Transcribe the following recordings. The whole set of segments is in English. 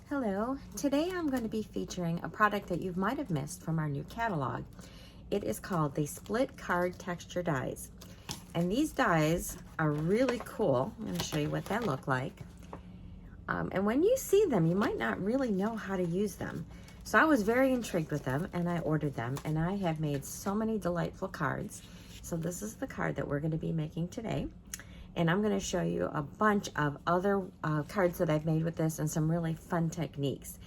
Hello, today I'm going to be featuring a product that you might have missed from our new catalog. It is called the Split Card Texture Dies. And these dies are really cool. I'm going to show you what they look like. And when you see them, you might not really know how to use them. So I was very intrigued with them and I ordered them, and I have made so many delightful cards. So this is the card that we're going to be making today. And I'm going to show you a bunch of other cards that I've made with this and some really fun techniques.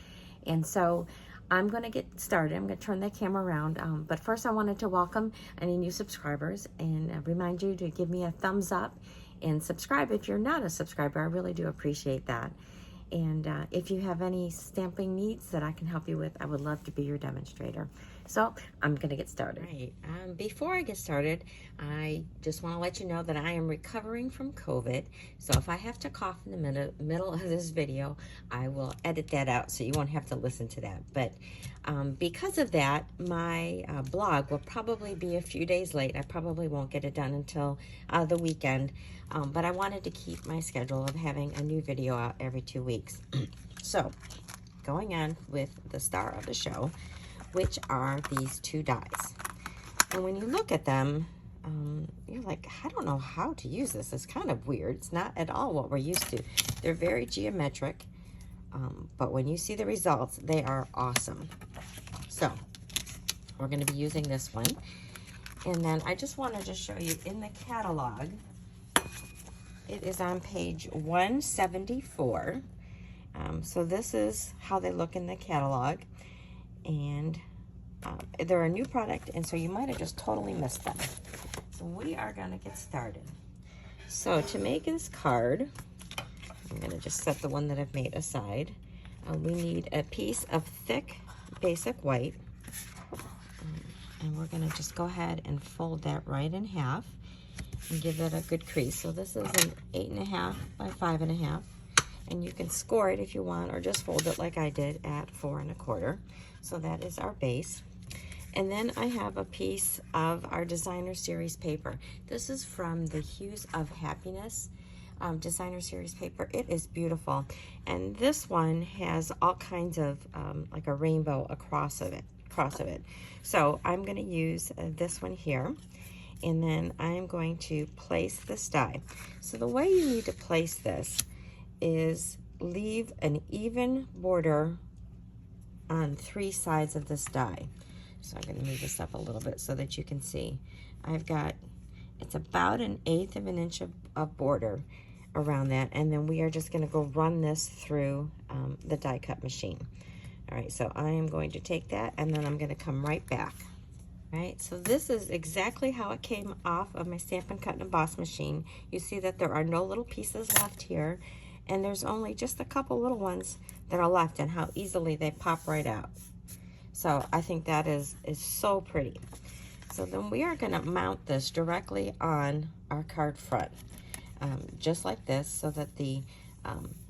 And so I'm going to get started. I'm going to turn the camera around. But first I wanted to welcome any new subscribers and remind you to give me a thumbs up and subscribe if you're not a subscriber. I really do appreciate that. And if you have any stamping needs that I can help you with, I would love to be your demonstrator. So I'm going to get started. Right. Before I get started, I just want to let you know that I am recovering from COVID. So if I have to cough in the middle of this video, I will edit that out so you won't have to listen to that. But because of that, my blog will probably be a few days late. I probably won't get it done until the weekend. But I wanted to keep my schedule of having a new video out every 2 weeks. So going on with the star of the show, which are these two dies. And when you look at them, you're like, I don't know how to use this. It's kind of weird. It's not at all what we're used to. They're very geometric, but when you see the results, they are awesome. So we're going to be using this one. And then I just wanted to show you in the catalog, it is on page 174. So this is how they look in the catalog. And they're a new product, and so you might have just totally missed them. So we are going to get started. So to make this card, I'm going to just set the one that I've made aside. We need a piece of thick basic white, and we're going to just go ahead and fold that right in half and give it a good crease. So this is an 8.5 by 5.5, and you can score it if you want, or just fold it like I did at 4 1/4. So that is our base. And then I have a piece of our designer series paper. This is from the Hues of Happiness designer series paper. It is beautiful. And this one has all kinds of like a rainbow across of it. So I'm going to use this one here. And then I'm going to place this die. So the way you need to place this is leave an even border on 3 sides of this die. So I'm going to move this up a little bit so that you can see. It's about 1/8 of an inch of border around that, and then we are just going to go run this through the die cut machine. All right, so I am going to take that, and then I'm going to come right back. All right, so this is exactly how it came off of my Stampin' Cut and Emboss machine. You see that there are no little pieces left here, and there's only just a couple little ones that are left, and how easily they pop right out. So I think that is so pretty. So then we are going to mount this directly on our card front, just like this, so that the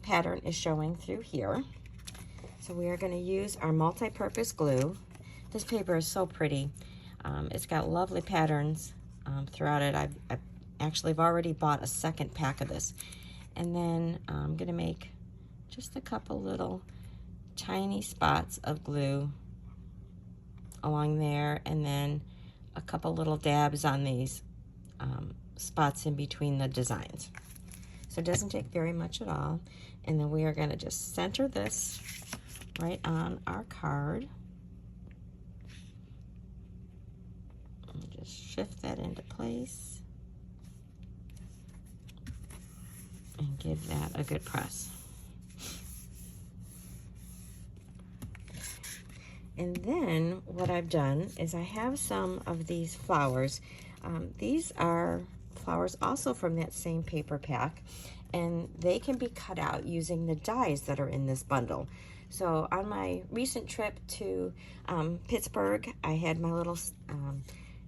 pattern is showing through here. So we are going to use our multi-purpose glue. This paper is so pretty. It's got lovely patterns throughout it. I've already bought a second pack of this. And then I'm going to make just a couple little tiny spots of glue along there, and then a couple little dabs on these spots in between the designs. So it doesn't take very much at all. And then we are going to just center this right on our card. And just shift that into place and give that a good press. And then what I've done is I have some of these flowers. These are flowers also from that same paper pack, and they can be cut out using the dies that are in this bundle. So on my recent trip to Pittsburgh, I had my little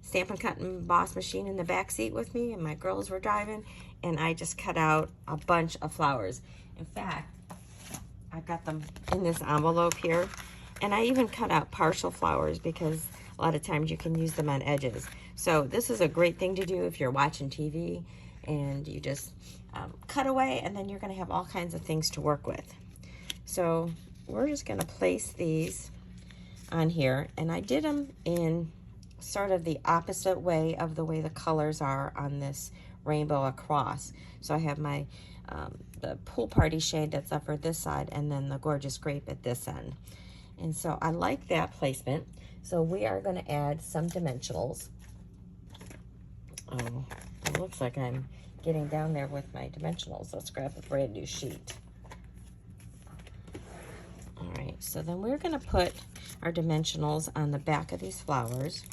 Stampin' Cut and Emboss machine in the back seat with me, and my girls were driving, and I just cut out a bunch of flowers. In fact, I got them in this envelope here. And I even cut out partial flowers because a lot of times you can use them on edges. So this is a great thing to do if you're watching TV and you just cut away, and then you're going to have all kinds of things to work with. So we're just gonna place these on here, and I did them in sort of the opposite way of the way the colors are on this rainbow across. So I have my the pool party shade that's over this side, and then the gorgeous grape at this end. And so I like that placement. So we are going to add some dimensionals. Oh, it looks like I'm getting down there with my dimensionals. Let's grab a brand new sheet. All right, so then we're going to put our dimensionals on the back of these flowers.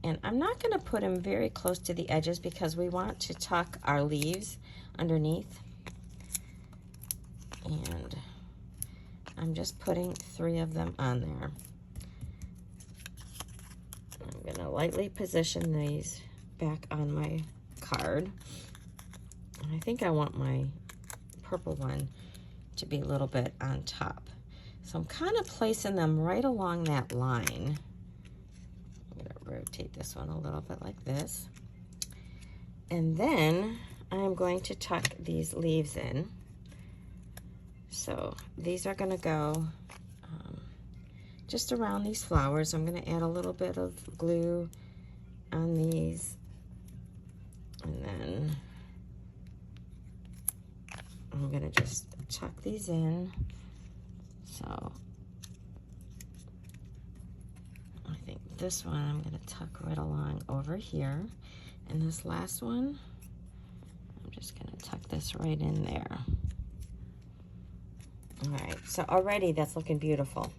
And I'm not going to put them very close to the edges because we want to tuck our leaves underneath. And I'm just putting 3 of them on there. I'm going to lightly position these back on my card. And I think I want my purple one to be a little bit on top. So I'm kind of placing them right along that line. I'm going to rotate this one a little bit like this. And then I'm going to tuck these leaves in. So these are going to go just around these flowers. I'm going to add a little bit of glue on these, and then I'm going to just tuck these in. So I think this one I'm going to tuck right along over here, and this last one I'm just going to tuck this right in there. All right, so already that's looking beautiful.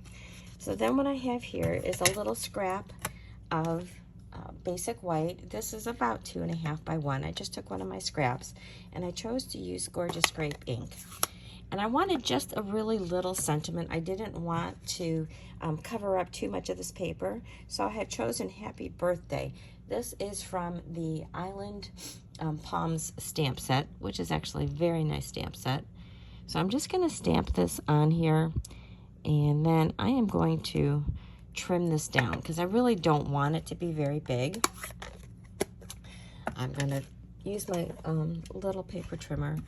So then what I have here is a little scrap of basic white. This is about 2.5 by 1. I just took one of my scraps, and I chose to use Gorgeous Grape ink. And I wanted just a really little sentiment. I didn't want to cover up too much of this paper, so I had chosen Happy Birthday. This is from the Island Palms stamp set, which is actually a very nice stamp set. So I'm just going to stamp this on here, and then I am going to trim this down because I really don't want it to be very big. I'm going to use my little paper trimmer.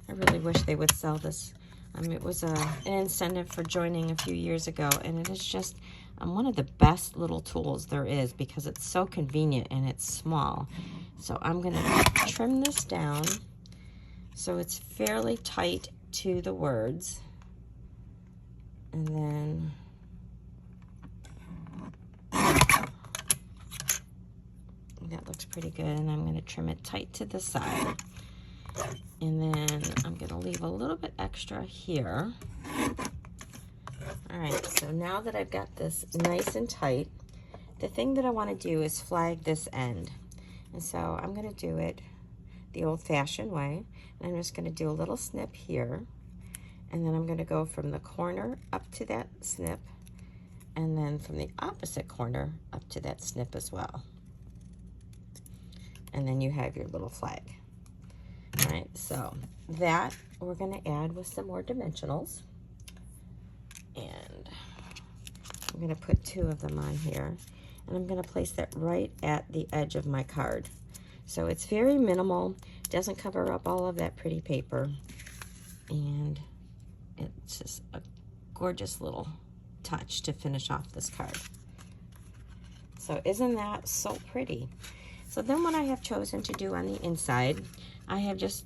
I really wish they would sell this. It was an incentive for joining a few years ago, and it is just one of the best little tools there is because it's so convenient and it's small. So I'm going to trim this down so it's fairly tight to the words, and then that looks pretty good, and I'm going to trim it tight to the side, and then I'm going to leave a little bit extra here. All right, so now that I've got this nice and tight, the thing that I want to do is flag this end, and so I'm going to do it the old-fashioned way. And I'm just going to do a little snip here, and then I'm going to go from the corner up to that snip, and then from the opposite corner up to that snip as well. And then you have your little flag. All right, so that we're going to add with some more dimensionals, and I'm going to put 2 of them on here, and I'm going to place that right at the edge of my card. So it's very minimal, doesn't cover up all of that pretty paper, and it's just a gorgeous little touch to finish off this card. So isn't that so pretty? So then what I have chosen to do on the inside, I have just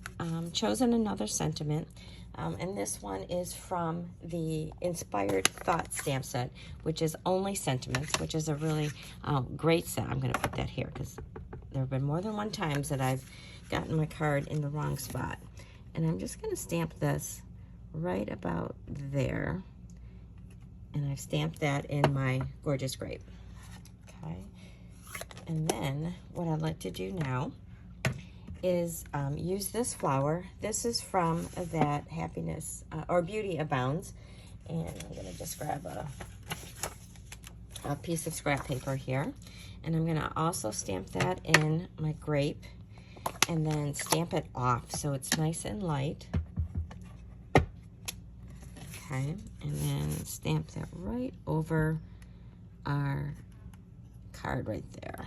chosen another sentiment, and this one is from the Inspired Thought stamp set, which is only sentiments, which is a really great set. I'm going to put that here because there have been more than one times that I've gotten my card in the wrong spot. And I'm just going to stamp this right about there. And I've stamped that in my Gorgeous Grape. Okay. And then what I'd like to do now is use this flower. This is from that Happiness or Beauty Abounds. And I'm going to just grab a piece of scrap paper here. And I'm going to also stamp that in my grape and then stamp it off so it's nice and light. Okay, and then stamp that right over our card right there.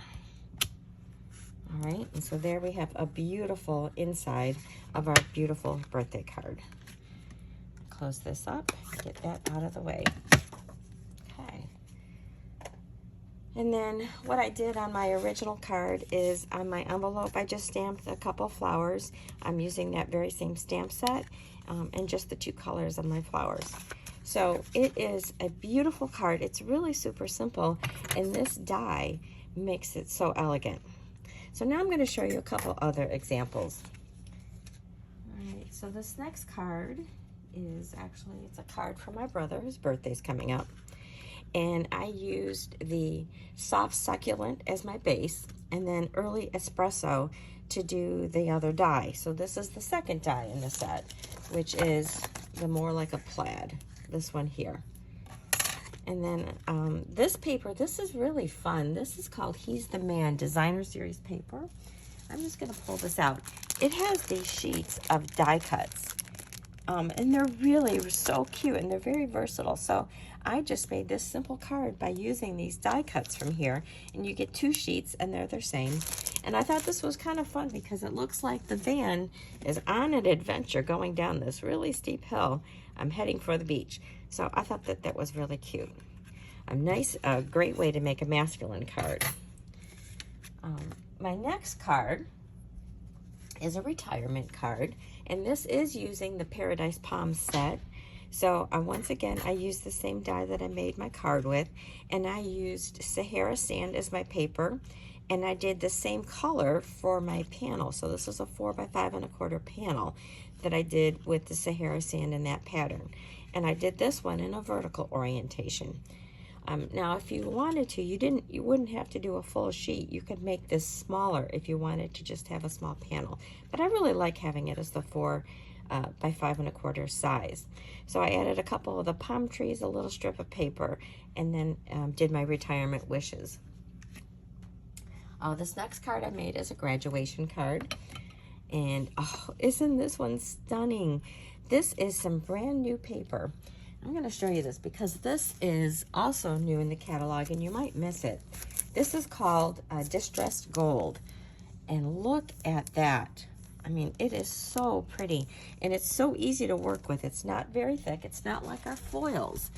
All right, and so there we have a beautiful inside of our beautiful birthday card. close this up, get that out of the way. Okay. And then what I did on my original card is on my envelope, I just stamped a couple flowers. I'm using that very same stamp set and just the 2 colors of my flowers. So it is a beautiful card. It's really super simple, and this die makes it so elegant. So now I'm going to show you a couple other examples. All right, so this next card is actually, it's a card for my brother. His birthday's coming up. And I used the soft succulent as my base, and then early espresso to do the other die. So this is the second die in the set, which is the more like a plaid, this one here. And then this paper, this is really fun. This is called He's the Man Designer Series paper. I'm just gonna pull this out. It has these sheets of die cuts. And they're really so cute, and they're very versatile. So I just made this simple card by using these die cuts from here, and you get 2 sheets and they're the same. And I thought this was kind of fun because it looks like the van is on an adventure going down this really steep hill. I'm heading for the beach. So I thought that that was really cute. A great way to make a masculine card. My next card is a retirement card, and this is using the Paradise Palm set. So once again, I used the same die that I made my card with, and I used Sahara sand as my paper, and I did the same color for my panel. So this is a 4 by 5 1/4 panel that I did with the Sahara sand in that pattern. And I did this one in a vertical orientation. Now, if you wanted to, you wouldn't have to do a full sheet. You could make this smaller if you wanted to just have a small panel. But I really like having it as the 4 by 5 1/4 size. So I added a couple of the palm trees, a little strip of paper, and then did my retirement wishes. This next card I made is a graduation card. And oh, isn't this one stunning? This is some brand new paper. I'm going to show you this because this is also new in the catalog and you might miss it. This is called Distressed Gold. And look at that. I mean, it is so pretty and it's so easy to work with. It's not very thick. It's not like our foils.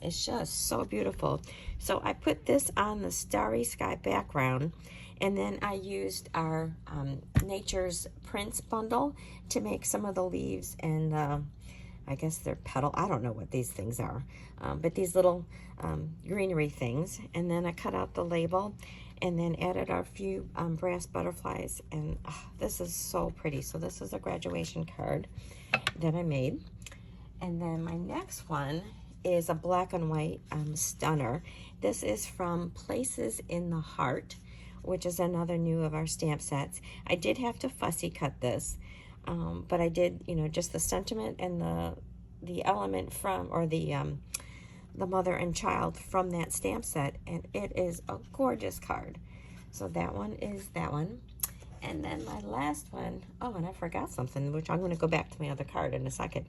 It's just so beautiful. So I put this on the Starry Sky background, and then I used our Nature's Prints bundle to make some of the leaves and I guess they're petal. I don't know what these things are, but these little greenery things. And then I cut out the label and then added our few brass butterflies. And this is so pretty. So this is a graduation card that I made. And then my next one is a black and white stunner. This is from Places in the Heart, which is another new of our stamp sets. I did have to fussy cut this. But I did, just the sentiment and the element from, or the mother and child from that stamp set, and it is a gorgeous card. So that one is that one. And then my last one, oh, and I forgot something, which I'm going to go back to my other card in a second.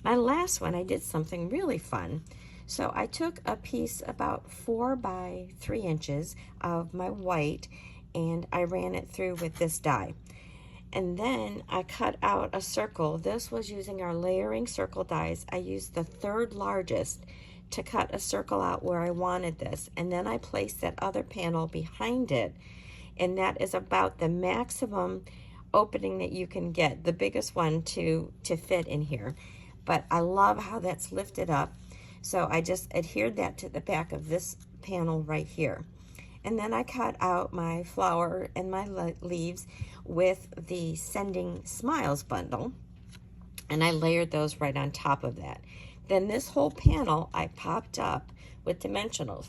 My last one, I did something really fun. So I took a piece about 4 by 3 inches of my white, and I ran it through with this die. And then I cut out a circle. This was using our layering circle dies. I used the 3rd largest to cut a circle out where I wanted this. And then I placed that other panel behind it. And that is about the maximum opening that you can get, the biggest one to fit in here. But I love how that's lifted up. So I just adhered that to the back of this panel right here. And then I cut out my flower and my leaves with the Sending Smiles bundle, and I layered those right on top of that. Then this whole panel I popped up with dimensionals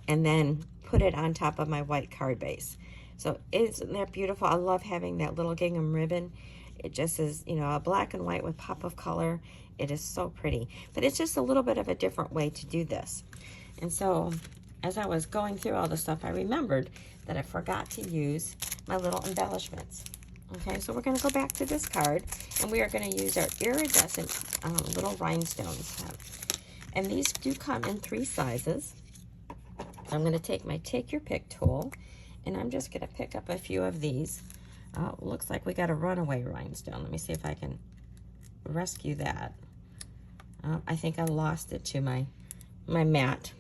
and then put it on top of my white card base. So isn't that beautiful? I love having that little gingham ribbon. It just is, a black and white with pop of color. It is so pretty, but it's just a little bit of a different way to do this. And so as I was going through all the stuff, I remembered that I forgot to use my little embellishments. Okay, so we're going to go back to this card, and we are going to use our iridescent little rhinestones. And these do come in 3 sizes. I'm going to take my Take Your Pick tool, and I'm just going to pick up a few of these. Looks like we got a runaway rhinestone. Let me see if I can rescue that. I think I lost it to my mat.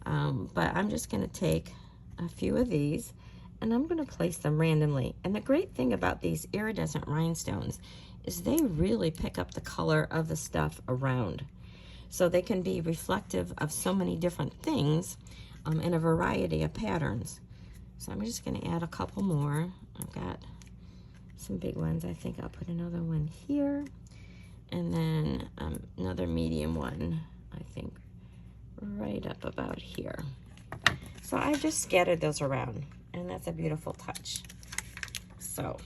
But I'm just going to take a few of these and I'm going to place them randomly. And the great thing about these iridescent rhinestones is they really pick up the color of the stuff around. So they can be reflective of so many different things in a variety of patterns. So I'm just going to add a couple more. I've got some big ones. I think I'll put another one here. And then another medium one, I think, right up about here. So I just scattered those around, and that's a beautiful touch. So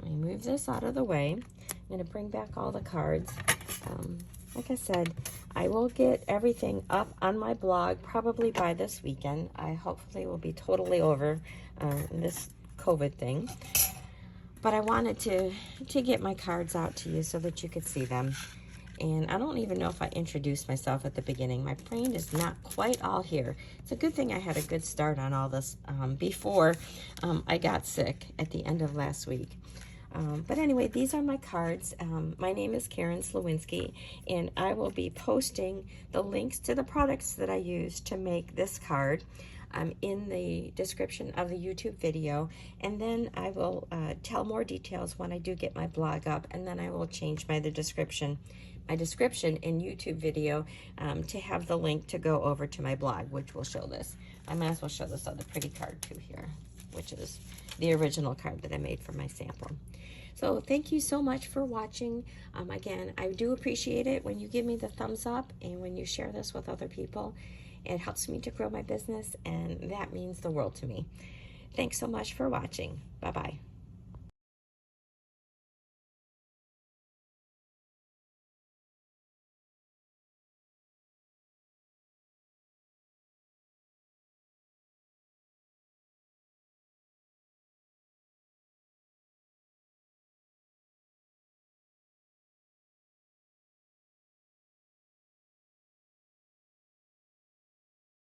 let me move this out of the way. I'm going to bring back all the cards. Like I said, I will get everything up on my blog probably by this weekend. I hopefully will be totally over this COVID thing. But I wanted to get my cards out to you so that you could see them. And I don't even know if I introduced myself at the beginning. My brain is not quite all here. It's a good thing I had a good start on all this before I got sick at the end of last week. But anyway, these are my cards. My name is Karen Sliwinski, and I will be posting the links to the products that I use to make this card in the description of the YouTube video, and then I will tell more details when I do get my blog up, and then I will change my description in YouTube video to have the link to go over to my blog, which will show this. I might as well show this other pretty card too here, which is the original card that I made for my sample. So thank you so much for watching. Again, I do appreciate it when you give me the thumbs up and when you share this with other people. It helps me to grow my business, and that means the world to me. Thanks so much for watching. Bye-bye.